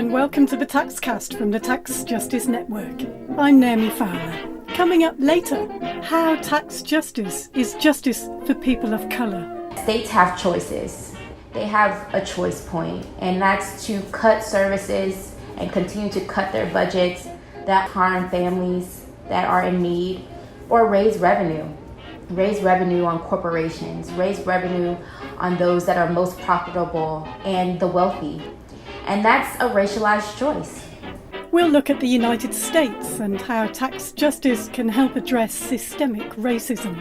and welcome to the Taxcast from the Tax Justice Network. I'm Naomi Fowler. Coming up later, how tax justice is justice for people of colour. States have choices. They have a choice point, and that's to cut services and continue to cut their budgets that harm families that are in need, or raise revenue. Raise revenue on corporations, raise revenue on those that are most profitable and the wealthy. And that's a racialized choice. We'll look at the United States and how tax justice can help address systemic racism.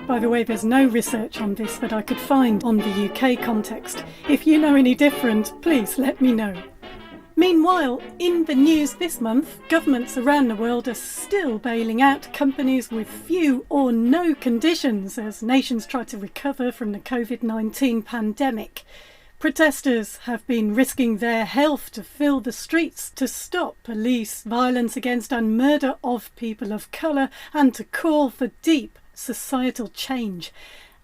By the way, there's no research on this that I could find on the UK context. If you know any different, please let me know. Meanwhile, in the news this month, governments around the world are still bailing out companies with few or no conditions as nations try to recover from the COVID-19 pandemic. Protesters have been risking their health to fill the streets to stop police violence against and murder of people of colour and to call for deep societal change.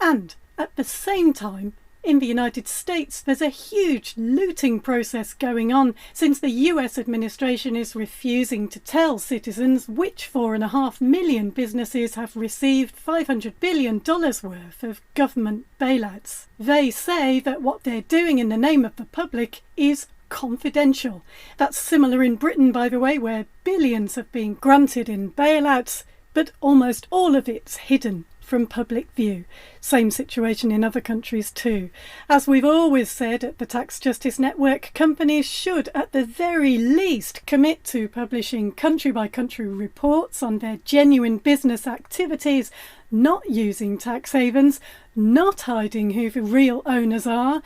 And at the same time, in the United States, there's a huge looting process going on since the US administration is refusing to tell citizens which 4.5 million businesses have received $500 billion worth of government bailouts. They say that what they're doing in the name of the public is confidential. That's similar in Britain, by the way, where billions have been granted in bailouts, but almost all of it's hidden from public view. Same situation in other countries too. As we've always said at the Tax Justice Network, companies should at the very least commit to publishing country-by-country reports on their genuine business activities, not using tax havens, not hiding who the real owners are,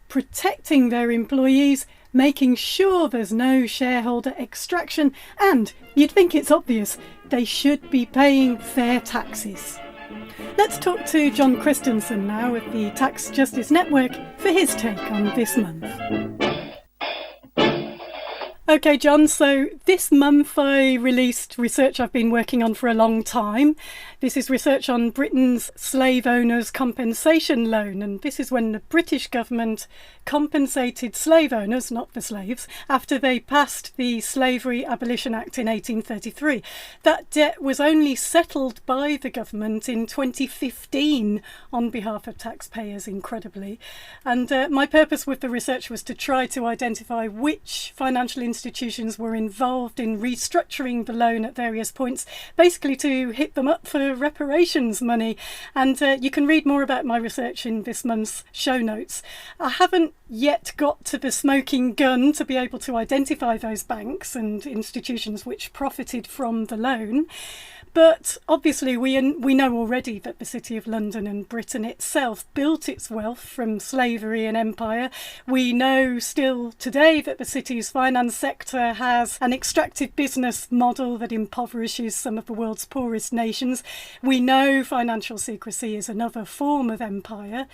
protecting their employees, making sure there's no shareholder extraction, and, you'd think it's obvious, they should be paying fair taxes. Let's talk to John Christensen now of the Tax Justice Network for his take on this month. OK, John, so this month I released research I've been working on for a long time. This is research on Britain's slave owners' compensation loan, and this is when the British government compensated slave owners, not the slaves, after they passed the Slavery Abolition Act in 1833. That debt was only settled by the government in 2015 on behalf of taxpayers, incredibly. And my purpose with the research was to try to identify which financial institutions were involved in restructuring the loan at various points, basically to hit them up for reparations money. And you can read more about my research in this month's show notes. I haven't yet got to the smoking gun to be able to identify those banks and institutions which profited from the loan. But obviously we know already that the City of London and Britain itself built its wealth from slavery and empire. We know still today that the city's finance sector has an extractive business model that impoverishes some of the world's poorest nations. We know financial secrecy is another form of empire.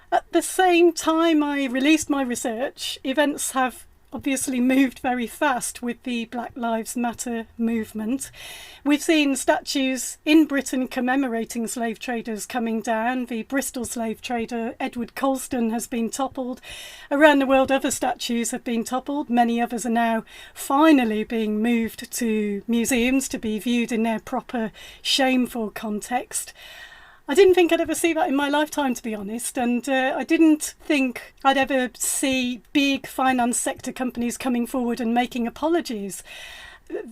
At the same time I released my research, events have obviously moved very fast with the Black Lives Matter movement. We've seen statues in Britain commemorating slave traders coming down. The Bristol slave trader Edward Colston has been toppled. Around the world other statues have been toppled. Many others are now finally being moved to museums to be viewed in their proper shameful context. I didn't think I'd ever see that in my lifetime, to be honest, and I didn't think I'd ever see big finance sector companies coming forward and making apologies.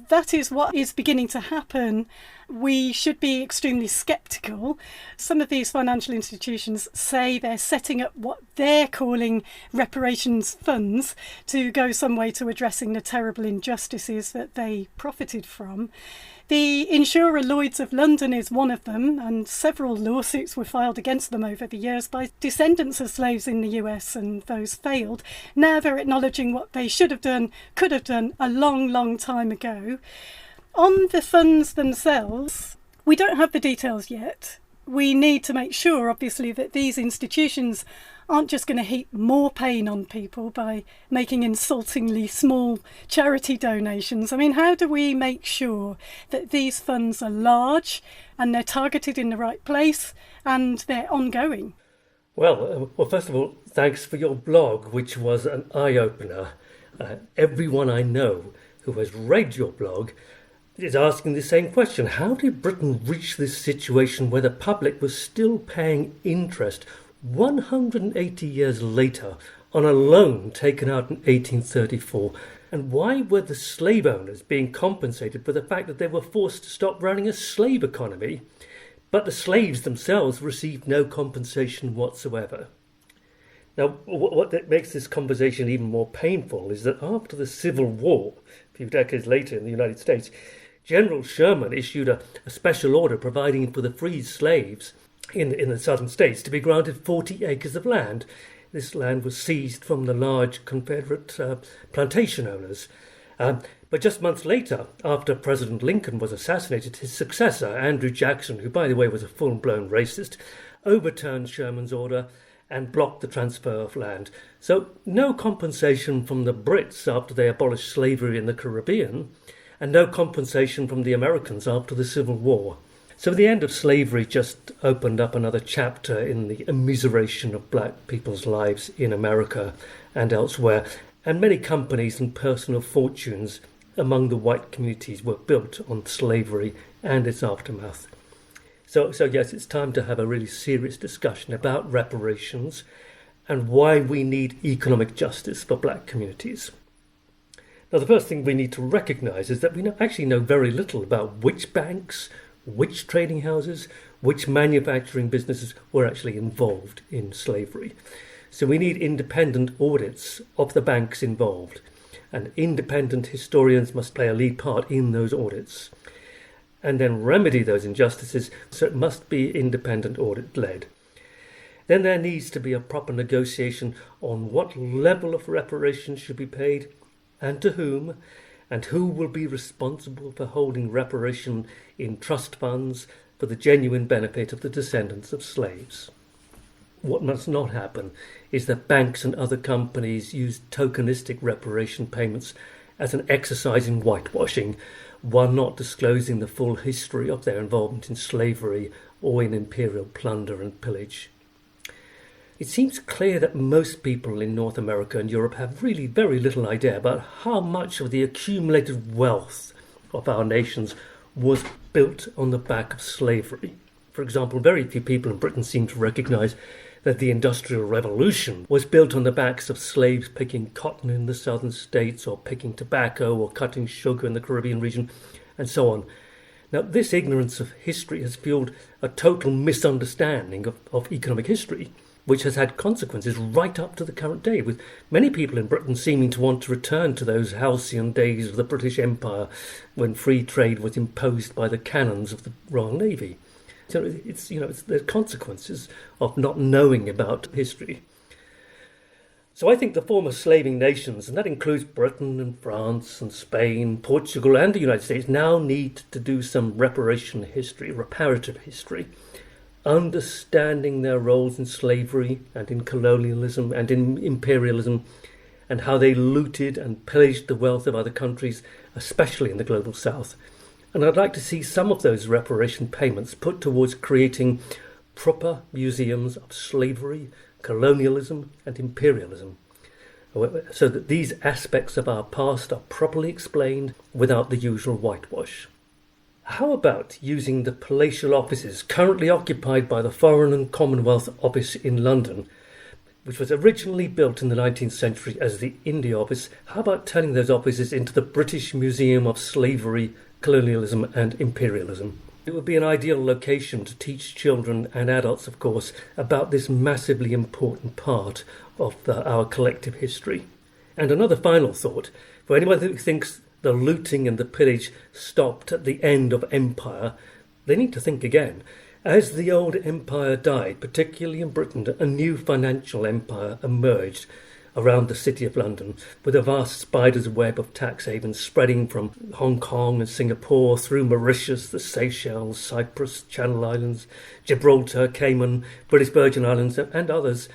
That is what is beginning to happen. We should be extremely sceptical. Some of these financial institutions say they're setting up what they're calling reparations funds to go some way to addressing the terrible injustices that they profited from. The insurer Lloyd's of London is one of them, and several lawsuits were filed against them over the years by descendants of slaves in the US, and those failed. Now they're acknowledging what they should have done, could have done a long, long time ago. On the funds themselves, we don't have the details yet. We need to make sure, obviously, that these institutions aren't just going to heap more pain on people by making insultingly small charity donations. I mean, how do we make sure that these funds are large and they're targeted in the right place and they're ongoing? Well, first of all, thanks for your blog, which was an eye-opener. Everyone I know who has read your blog is asking the same question. How did Britain reach this situation where the public was still paying interest 180 years later on a loan taken out in 1834? And why were the slave owners being compensated for the fact that they were forced to stop running a slave economy, but the slaves themselves received no compensation whatsoever? Now, what makes this conversation even more painful is that after the Civil War, a few decades later in the United States, General Sherman issued a special order providing for the freed slaves in the southern states to be granted 40 acres of land. This land was seized from the large Confederate plantation owners. But just months later, after President Lincoln was assassinated, his successor, Andrew Jackson, who, by the way, was a full-blown racist, overturned Sherman's order and blocked the transfer of land. So no compensation from the Brits after they abolished slavery in the Caribbean, and no compensation from the Americans after the Civil War. So the end of slavery just opened up another chapter in the immiseration of black people's lives in America and elsewhere, and many companies and personal fortunes among the white communities were built on slavery and its aftermath. So yes, it's time to have a really serious discussion about reparations and why we need economic justice for black communities. Now, the first thing we need to recognise is that we actually know very little about which banks, which trading houses, which manufacturing businesses were actually involved in slavery. So we need independent audits of the banks involved, and independent historians must play a lead part in those audits, and then remedy those injustices, so it must be independent audit-led. Then there needs to be a proper negotiation on what level of reparations should be paid, and to whom, and who will be responsible for holding reparation in trust funds for the genuine benefit of the descendants of slaves. What must not happen is that banks and other companies use tokenistic reparation payments as an exercise in whitewashing, while not disclosing the full history of their involvement in slavery or in imperial plunder and pillage. It seems clear that most people in North America and Europe have really very little idea about how much of the accumulated wealth of our nations was built on the back of slavery. For example, very few people in Britain seem to recognise that the Industrial Revolution was built on the backs of slaves picking cotton in the southern states, or picking tobacco, or cutting sugar in the Caribbean region, and so on. Now, this ignorance of history has fueled a total misunderstanding of economic history, which has had consequences right up to the current day, with many people in Britain seeming to want to return to those halcyon days of the British Empire when free trade was imposed by the cannons of the Royal Navy. So it's the consequences of not knowing about history. So I think the former slaving nations, and that includes Britain and France and Spain, Portugal and the United States, now need to do some reparative history, understanding their roles in slavery and in colonialism and in imperialism, and how they looted and pillaged the wealth of other countries, especially in the global south. And I'd like to see some of those reparation payments put towards creating proper museums of slavery, colonialism and imperialism, so that these aspects of our past are properly explained without the usual whitewash. How about using the palatial offices currently occupied by the Foreign and Commonwealth Office in London, which was originally built in the 19th century as the India Office? How about turning those offices into the British Museum of Slavery, Colonialism and Imperialism? It would be an ideal location to teach children and adults, of course, about this massively important part of our collective history. And another final thought, for anyone who thinks the looting and the pillage stopped at the end of empire, they need to think again. As the old empire died, particularly in Britain, a new financial empire emerged around the city of London, with a vast spider's web of tax havens spreading from Hong Kong and Singapore through Mauritius, the Seychelles, Cyprus, Channel Islands, Gibraltar, Cayman, British Virgin Islands and others.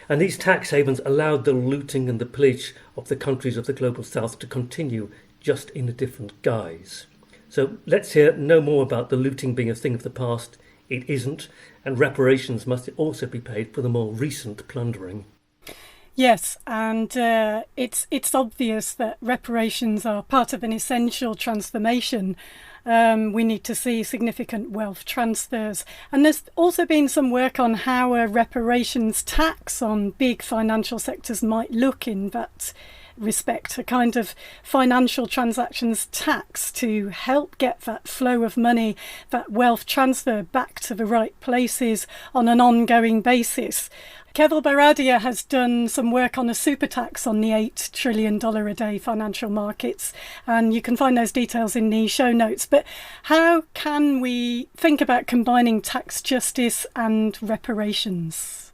And these tax havens allowed the looting and the pillage of the countries of the global south to continue, just in a different guise. So let's hear no more about the looting being a thing of the past. It isn't, and reparations must also be paid for the more recent plundering. Yes, and it's obvious that reparations are part of an essential transformation. We need to see significant wealth transfers. And there's also been some work on how a reparations tax on big financial sectors might look in that respect, a kind of financial transactions tax to help get that flow of money, that wealth transfer back to the right places on an ongoing basis. Keval Baradia has done some work on a super tax on the $8 trillion a day financial markets, and you can find those details in the show notes. But how can we think about combining tax justice and reparations?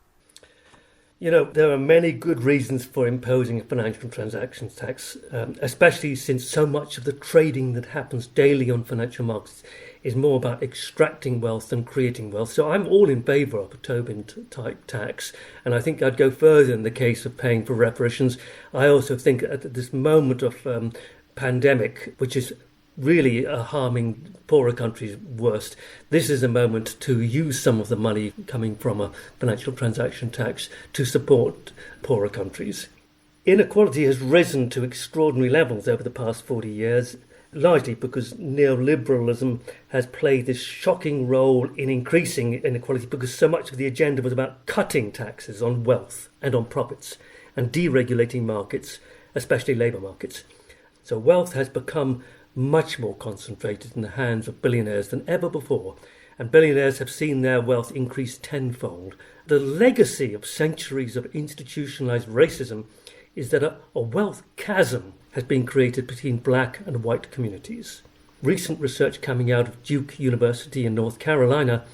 You know, there are many good reasons for imposing a financial transactions tax, especially since so much of the trading that happens daily on financial markets is more about extracting wealth than creating wealth. So I'm all in favour of a Tobin-type tax, and I think I'd go further in the case of paying for reparations. I also think at this moment of pandemic, which is really harming poorer countries worst, this is a moment to use some of the money coming from a financial transaction tax to support poorer countries. Inequality has risen to extraordinary levels over the past 40 years, largely because neoliberalism has played this shocking role in increasing inequality, because so much of the agenda was about cutting taxes on wealth and on profits and deregulating markets, especially labour markets. So wealth has become much more concentrated in the hands of billionaires than ever before, and billionaires have seen their wealth increase tenfold. The legacy of centuries of institutionalised racism is that a wealth chasm has been created between black and white communities. Recent research coming out of Duke University in North Carolina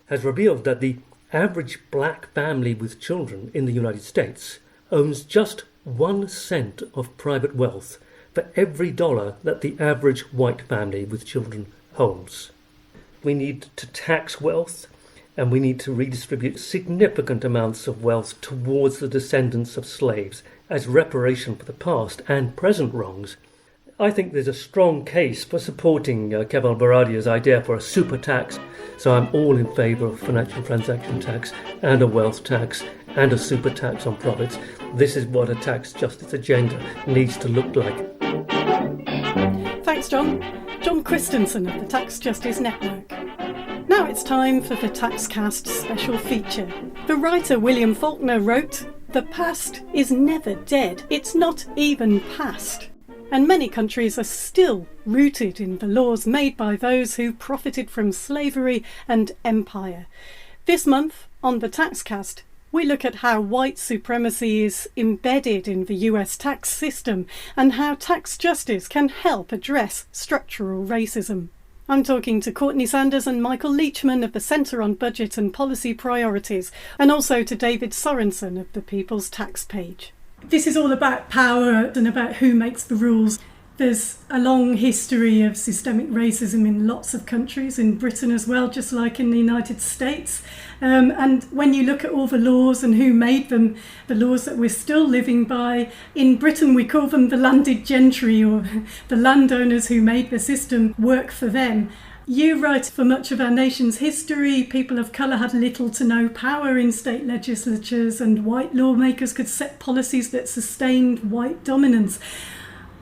has revealed that the average black family with children in the United States owns just 1 cent of private wealth for every dollar that the average white family with children holds. We need to tax wealth, and we need to redistribute significant amounts of wealth towards the descendants of slaves as reparation for the past and present wrongs. I think there's a strong case for supporting Keval Baradia's idea for a super tax, so I'm all in favour of financial transaction tax and a wealth tax and a super tax on profits. This is what a tax justice agenda needs to look like. Thanks, John. John Christensen of the Tax Justice Network. Now it's time for the Taxcast special feature. The writer William Faulkner wrote, "The past is never dead. It's not even past." And many countries are still rooted in the laws made by those who profited from slavery and empire. This month, on the Taxcast, we look at how white supremacy is embedded in the US tax system and how tax justice can help address structural racism. I'm talking to Courtney Sanders and Michael Leachman of the Centre on Budget and Policy Priorities, and also to David Sorensen of the People's Tax Page. This is all about power and about who makes the rules. There's a long history of systemic racism in lots of countries, in Britain as well, just like in the United States. And when you look at all the laws and who made them, the laws that we're still living by, in Britain we call them the landed gentry, or the landowners who made the system work for them. You write, for much of our nation's history, people of colour had little to no power in state legislatures, and white lawmakers could set policies that sustained white dominance.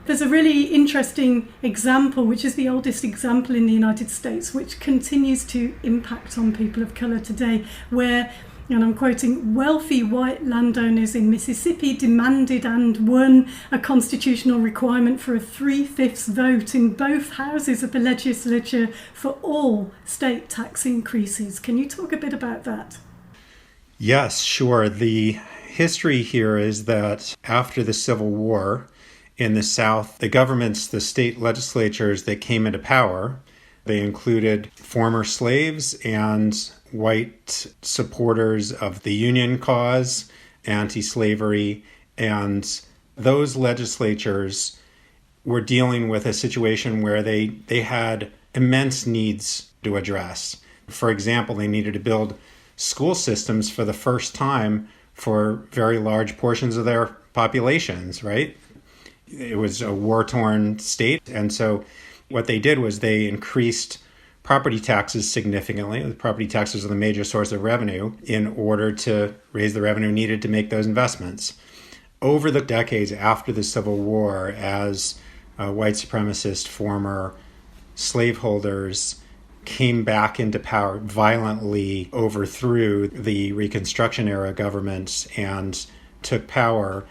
There's a really interesting example, which is the oldest example in the United States, which continues to impact on people of colour today, where, and I'm quoting, wealthy white landowners in Mississippi demanded and won a constitutional requirement for a 3/5 vote in both houses of the legislature for all state tax increases. Can you talk a bit about that? Yes, sure. The history here is that after the Civil War, in the South, the governments, the state legislatures that came into power, they included former slaves and white supporters of the Union cause, anti-slavery, and those legislatures were dealing with a situation where they had immense needs to address. For example, they needed to build school systems for the first time for very large portions of their populations, right? It was a war-torn state, and so what they did was they increased property taxes significantly. The property taxes are the major source of revenue in order to raise the revenue needed to make those investments. over the decades after the Civil War, as white supremacist former slaveholders came back into power, violently overthrew the Reconstruction era governments and took power,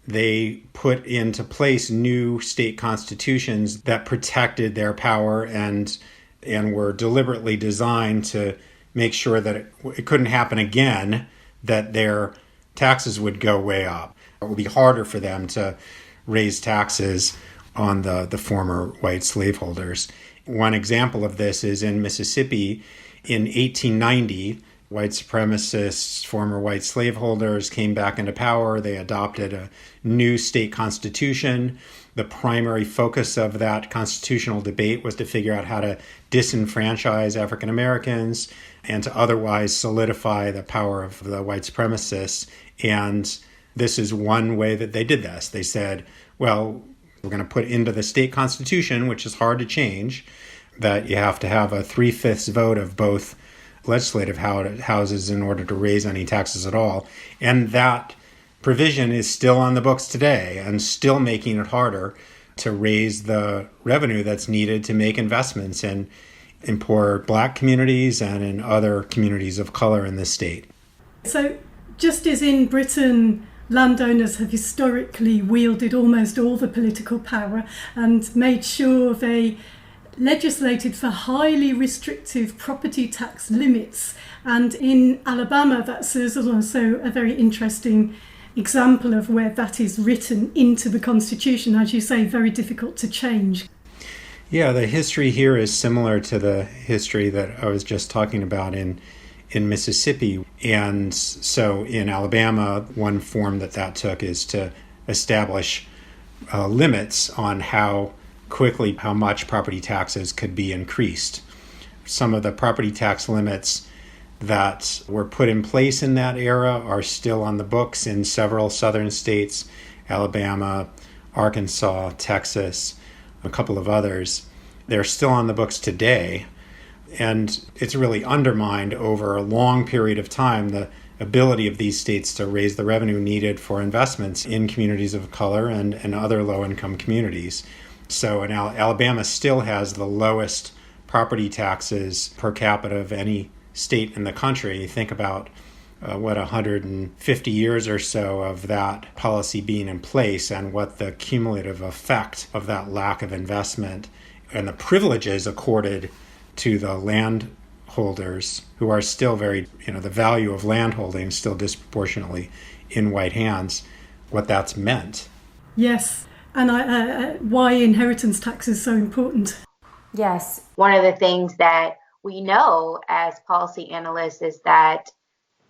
they put into place new state constitutions that protected their power and were deliberately designed to make sure that it couldn't happen again, that their taxes would go way up. It would be harder for them to raise taxes on the former white slaveholders. One example of this is in Mississippi in 1890. White supremacists, former white slaveholders came back into power. They adopted a new state constitution. The primary focus of that constitutional debate was to figure out how to disenfranchise African Americans and to otherwise solidify the power of the white supremacists. And this is one way that they did this. They said, well, we're going to put into the state constitution, which is hard to change, that you have to have a 3/5 vote of both legislative houses in order to raise any taxes at all. And that provision is still on the books today and still making it harder to raise the revenue that's needed to make investments in poor Black communities and in other communities of color in the state. So just as in Britain, landowners have historically wielded almost all the political power and made sure they legislated for highly restrictive property tax limits. And in Alabama, that's also a very interesting example of where that is written into the Constitution, as you say, very difficult to change. Yeah, the history here is similar to the history that I was just talking about in Mississippi. And so in Alabama, one form that took is to establish limits on how much property taxes could be increased. Some of the property tax limits that were put in place in that era are still on the books in several southern states, Alabama, Arkansas, Texas, a couple of others. They're still on the books today. And it's really undermined over a long period of time the ability of these states to raise the revenue needed for investments in communities of color and other low-income communities. So Alabama still has the lowest property taxes per capita of any state in the country. You think about 150 years or so of that policy being in place and what the cumulative effect of that lack of investment and the privileges accorded to the landholders who are still the value of landholding is still disproportionately in white hands, what that's meant. Yes. And why inheritance tax is so important. Yes. One of the things that we know as policy analysts is that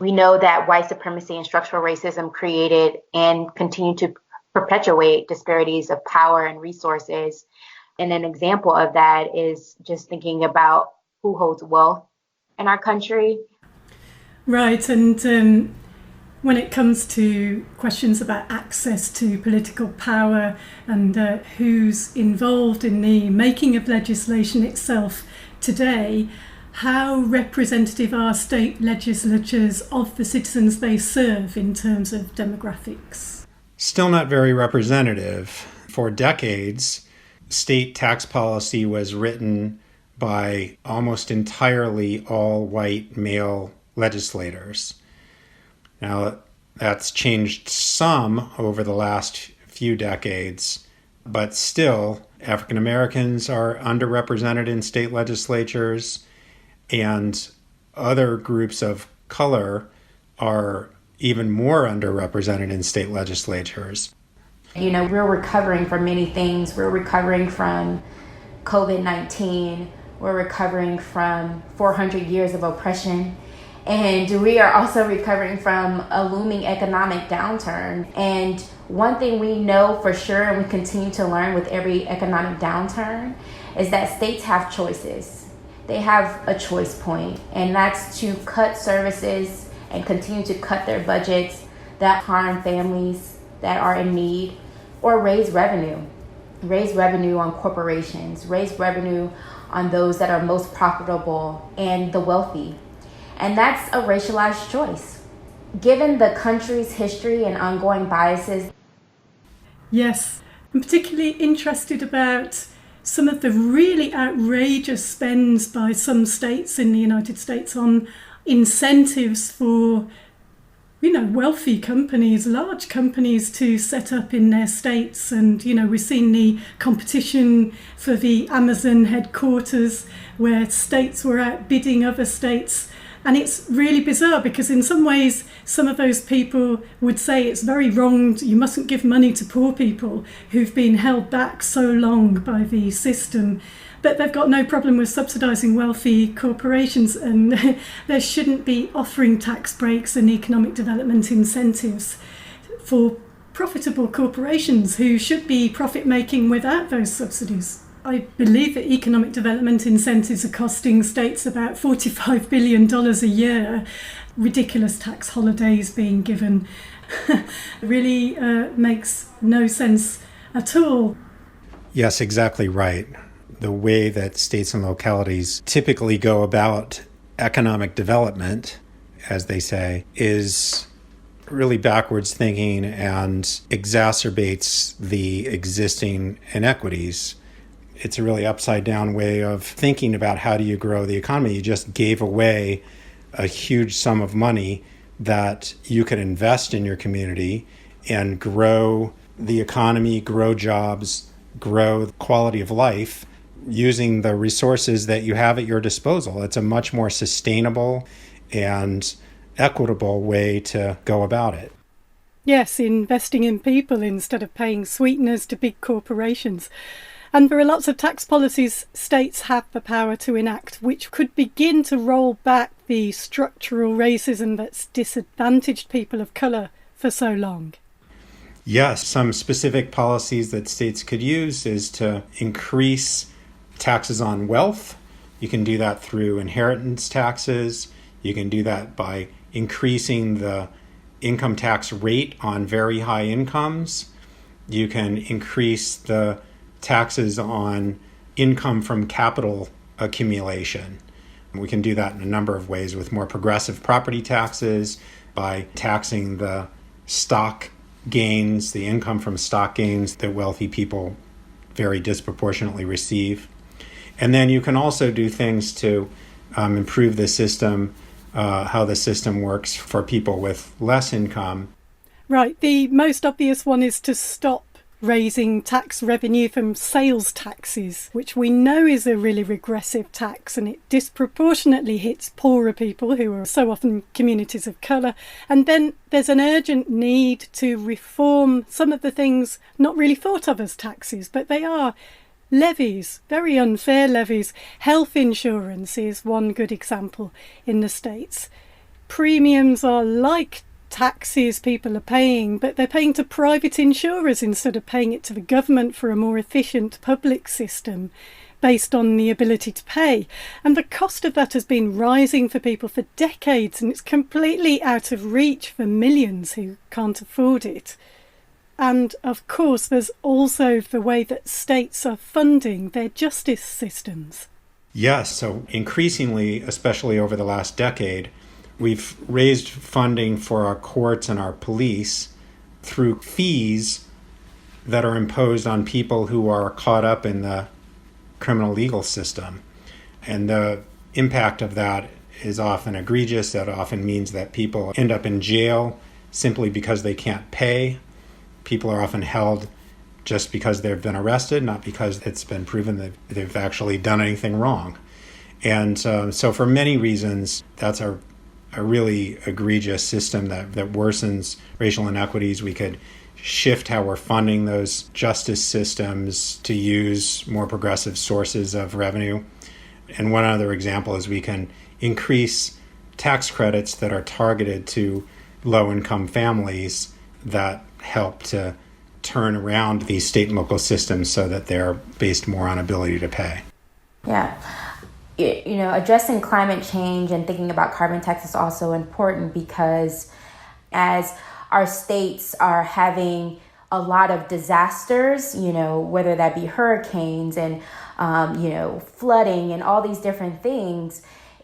we know that white supremacy and structural racism created and continue to perpetuate disparities of power and resources. And an example of that is just thinking about who holds wealth in our country. Right. And when it comes to questions about access to political power and who's involved in the making of legislation itself today, how representative are state legislatures of the citizens they serve in terms of demographics? Still not very representative. For decades, state tax policy was written by almost entirely all white male legislators. Now, that's changed some over the last few decades, but still, African Americans are underrepresented in state legislatures, and other groups of color are even more underrepresented in state legislatures. We're recovering from many things. We're recovering from COVID-19. We're recovering from 400 years of oppression. And we are also recovering from a looming economic downturn. And one thing we know for sure, and we continue to learn with every economic downturn, is that states have choices. They have a choice point, and that's to cut services and continue to cut their budgets that harm families that are in need, or raise revenue on corporations, raise revenue on those that are most profitable and the wealthy. And that's a racialized choice. Given the country's history and ongoing biases, Yes, I'm particularly interested about some of the really outrageous spends by some states in the United States on incentives for, wealthy companies, large companies to set up in their states. And, we've seen the competition for the Amazon headquarters where states were outbidding other states. And it's really bizarre because in some ways, some of those people would say it's very wrong, you mustn't give money to poor people who've been held back so long by the system. But they've got no problem with subsidising wealthy corporations, and there shouldn't be offering tax breaks and economic development incentives for profitable corporations who should be profit-making without those subsidies. I believe that economic development incentives are costing states about $45 billion a year. Ridiculous tax holidays being given really makes no sense at all. Yes, exactly right. The way that states and localities typically go about economic development, as they say, is really backwards thinking and exacerbates the existing inequities. It's a really upside down way of thinking about how do you grow the economy. You just gave away a huge sum of money that you could invest in your community and grow the economy, grow jobs, grow quality of life using the resources that you have at your disposal. It's a much more sustainable and equitable way to go about it. Yes, investing in people instead of paying sweeteners to big corporations. And there are lots of tax policies states have the power to enact which could begin to roll back the structural racism that's disadvantaged people of colour for so long. Yes, some specific policies that states could use is to increase taxes on wealth. You can do that through inheritance taxes. You can do that by increasing the income tax rate on very high incomes. You can increase the taxes on income from capital accumulation. We can do that in a number of ways with more progressive property taxes, by taxing the stock gains, the income from stock gains that wealthy people very disproportionately receive. And then you can also do things to improve the system, how the system works for people with less income. Right. The most obvious one is to stop raising tax revenue from sales taxes, which we know is a really regressive tax, and it disproportionately hits poorer people who are so often communities of colour. And then there's an urgent need to reform some of the things not really thought of as taxes, but they are levies, very unfair levies. Health insurance is one good example in the States. Premiums are like taxes people are paying, but they're paying to private insurers instead of paying it to the government for a more efficient public system based on the ability to pay. And the cost of that has been rising for people for decades, and it's completely out of reach for millions who can't afford it. And of course, there's also the way that states are funding their justice systems. Yes, so increasingly, especially over the last decade, we've raised funding for our courts and our police through fees that are imposed on people who are caught up in the criminal legal system. And the impact of that is often egregious. That often means that people end up in jail simply because they can't pay. People are often held just because they've been arrested, not because it's been proven that they've actually done anything wrong. And so for many reasons, that's a really egregious system that worsens racial inequities. We could shift how we're funding those justice systems to use more progressive sources of revenue. And one other example is we can increase tax credits that are targeted to low-income families that help to turn around these state and local systems so that they're based more on ability to pay. Yeah. Addressing climate change and thinking about carbon tax is also important because as our states are having a lot of disasters, whether that be hurricanes and, flooding and all these different things,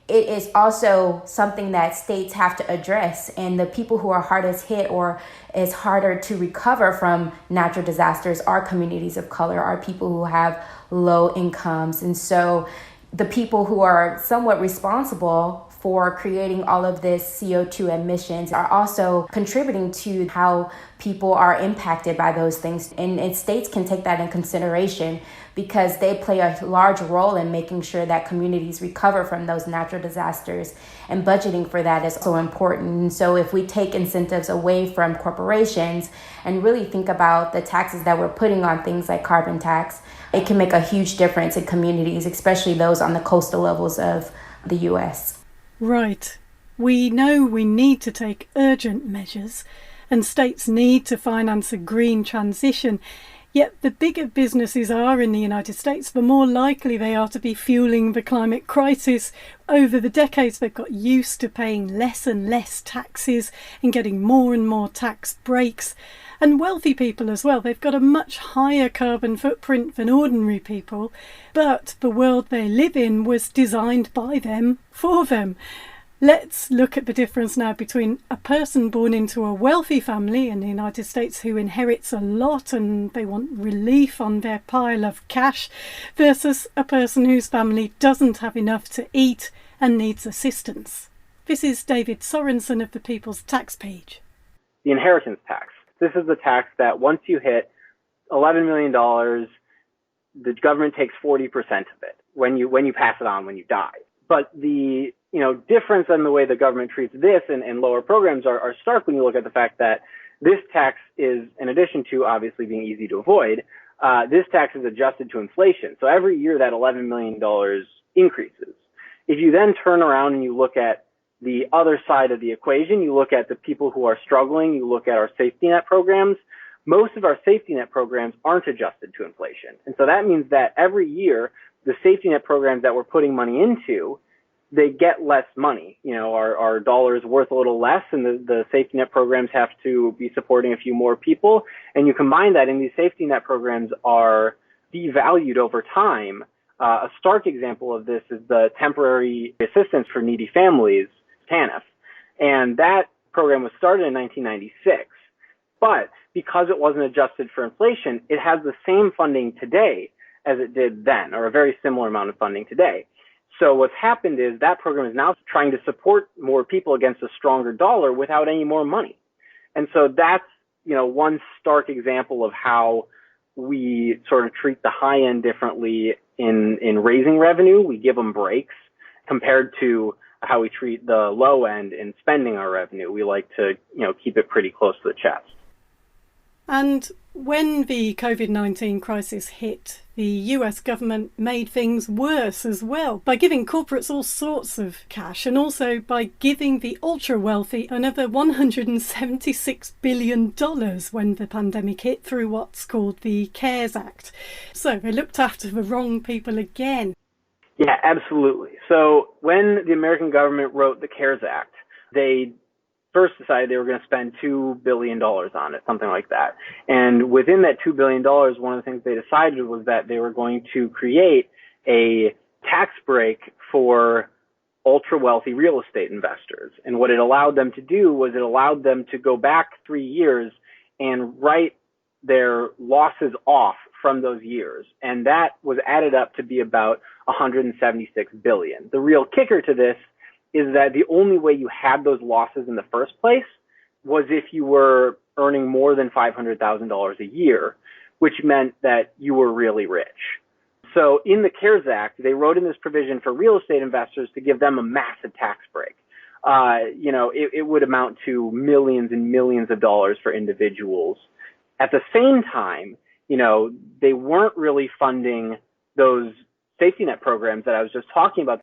it is also something that states have to address. And the people who are hardest hit or is harder to recover from natural disasters are communities of color, are people who have low incomes. And so the people who are somewhat responsible for creating all of this CO2 emissions are also contributing to how people are impacted by those things. And states can take that in consideration because they play a large role in making sure that communities recover from those natural disasters. And budgeting for that is so important. And so if we take incentives away from corporations and really think about the taxes that we're putting on things like carbon tax, it can make a huge difference in communities, especially those on the coastal levels of the U.S. Right. We know we need to take urgent measures, and states need to finance a green transition. Yet the bigger businesses are in the United States, the more likely they are to be fueling the climate crisis. Over the decades, they've got used to paying less and less taxes and getting more and more tax breaks. And wealthy people as well, they've got a much higher carbon footprint than ordinary people, but the world they live in was designed by them for them. Let's look at the difference now between a person born into a wealthy family in the United States who inherits a lot and they want relief on their pile of cash versus a person whose family doesn't have enough to eat and needs assistance. This is David Sorensen of the People's Tax Page. The inheritance tax. This is the tax that once you hit $11 million, the government takes 40% of it when you pass it on, when you die. But the difference in the way the government treats this and lower programs are stark when you look at the fact that this tax is, in addition to obviously being easy to avoid, this tax is adjusted to inflation. So every year that $11 million increases. If you then turn around and you look at the other side of the equation, you look at the people who are struggling, you look at our safety net programs, most of our safety net programs aren't adjusted to inflation. And so that means that every year, the safety net programs that we're putting money into, they get less money. Our dollar is worth a little less, and the safety net programs have to be supporting a few more people. And you combine that, and these safety net programs are devalued over time. A stark example of this is the Temporary Assistance for Needy Families, TANF. And that program was started in 1996. But because it wasn't adjusted for inflation, it has the same funding today as it did then, or a very similar amount of funding today. So what's happened is that program is now trying to support more people against a stronger dollar without any more money. And so that's, one stark example of how we sort of treat the high end differently in raising revenue. We give them breaks compared to how we treat the low end in spending our revenue. We like to, keep it pretty close to the chest. And when the COVID-19 crisis hit, the US government made things worse as well by giving corporates all sorts of cash and also by giving the ultra-wealthy another $176 billion when the pandemic hit through what's called the CARES Act. So they looked after the wrong people again. Yeah, absolutely. So when the American government wrote the CARES Act, they first decided they were going to spend $2 billion on it, something like that. And within that $2 billion, one of the things they decided was that they were going to create a tax break for ultra-wealthy real estate investors. And what it allowed them to do was it allowed them to go back 3 years and write their losses off from those years. And that was added up to be about $176 billion. The real kicker to this is that the only way you had those losses in the first place was if you were earning more than $500,000 a year, which meant that you were really rich. So in the CARES Act, they wrote in this provision for real estate investors to give them a massive tax break. It would amount to millions and millions of dollars for individuals. At the same time, they weren't really funding those safety net programs that I was just talking about.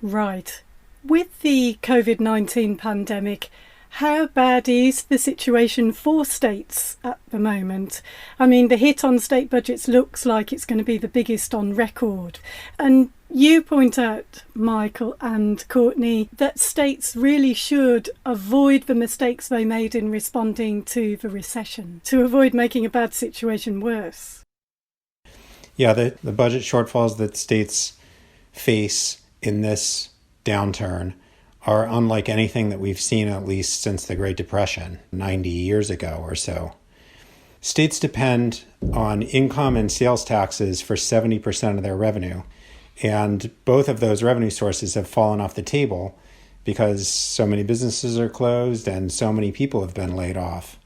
Right. With the COVID-19 pandemic, how bad is the situation for states at the moment? I mean, the hit on state budgets looks like it's going to be the biggest on record. And you point out, Michael and Courtney, that states really should avoid the mistakes they made in responding to the recession, to avoid making a bad situation worse. Yeah, the budget shortfalls that states face in this downturn are unlike anything that we've seen at least since the Great Depression, 90 years ago or so. States depend on income and sales taxes for 70% of their revenue, and both of those revenue sources have fallen off the table because so many businesses are closed and so many people have been laid off.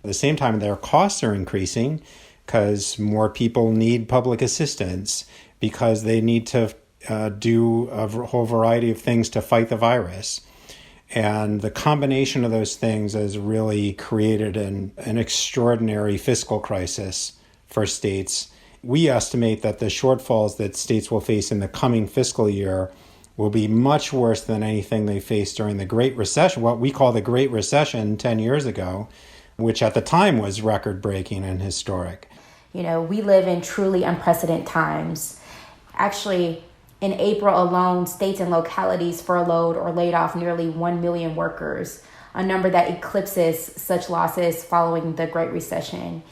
At the same time, their costs are increasing because more people need public assistance, because they need to do a whole variety of things to fight the virus. And the combination of those things has really created an extraordinary fiscal crisis for states. We estimate that the shortfalls that states will face in the coming fiscal year will be much worse than anything they faced during the Great Recession, what we call the Great Recession 10 years ago, which at the time was record-breaking and historic. We live in truly unprecedented times. Actually, in April alone, states and localities furloughed or laid off nearly 1 million workers, a number that eclipses such losses following the Great Recession.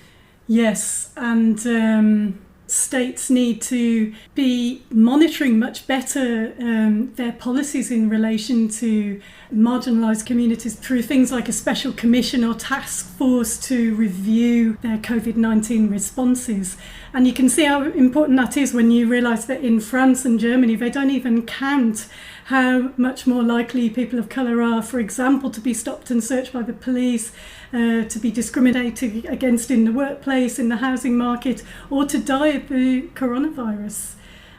Yes, and states need to be monitoring much better their policies in relation to marginalised communities through things like a special commission or task force to review their COVID-19 responses. And you can see how important that is when you realise that in France and Germany, they don't even count how much more likely people of colour are, for example, to be stopped and searched by the police, to be discriminated against in the workplace, in the housing market, or to die of the coronavirus.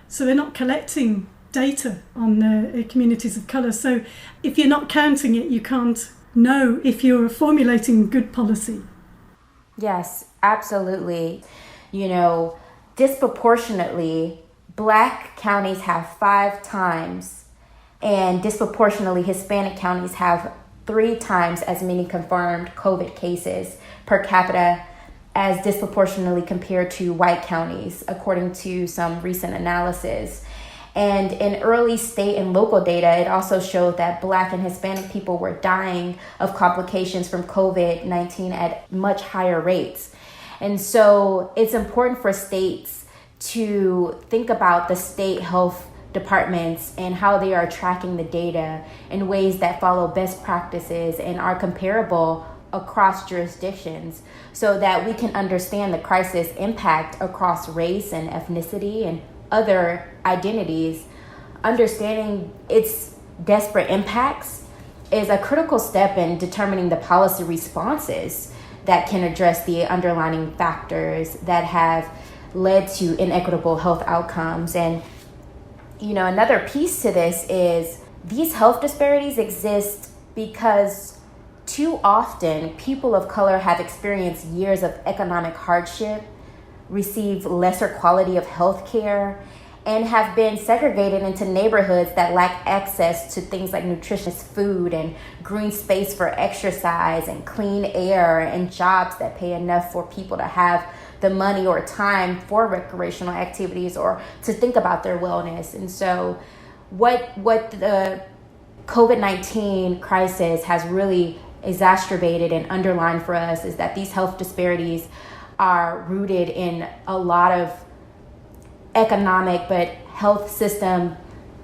So they're not collecting data on the communities of colour. So if you're not counting it, you can't know if you're formulating good policy. Yes, absolutely. Disproportionately, Black counties have 5 times, and disproportionately Hispanic counties have 3 times as many confirmed COVID cases per capita as disproportionately compared to white counties, according to some recent analysis. And in early state and local data, it also showed that Black and Hispanic people were dying of complications from COVID-19 at much higher rates. And so it's important for states to think about the state health departments and how they are tracking the data in ways that follow best practices and are comparable across jurisdictions, so that we can understand the crisis impact across race and ethnicity and other identities. Understanding its desperate impacts is a critical step in determining the policy responses that can address the underlying factors that have led to inequitable health outcomes. And another piece to this is these health disparities exist because too often people of color have experienced years of economic hardship, received lesser quality of health care, and have been segregated into neighborhoods that lack access to things like nutritious food and green space for exercise and clean air and jobs that pay enough for people to have the money or time for recreational activities or to think about their wellness. And so what the COVID-19 crisis has really exacerbated and underlined for us is that these health disparities are rooted in a lot of economic but health system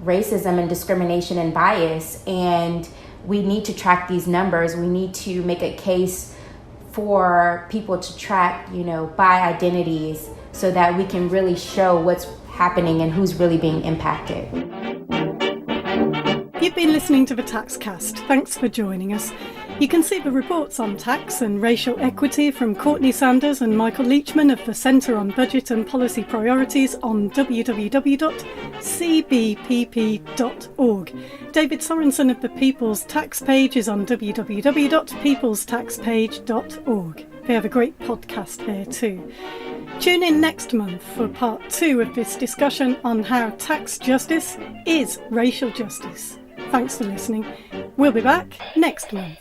racism and discrimination and bias, and we need to track these numbers. We need to make a case for people to track, by identities, so that we can really show what's happening and who's really being impacted. You've been listening to the Taxcast. Thanks for joining us. You can see the reports on tax and racial equity from Courtney Sanders and Michael Leachman of the Centre on Budget and Policy Priorities on www.cbpp.org. David Sorensen of the People's Tax Page is on www.peoplestaxpage.org. They have a great podcast there too. Tune in next month for part 2 of this discussion on how tax justice is racial justice. Thanks for listening. We'll be back next month.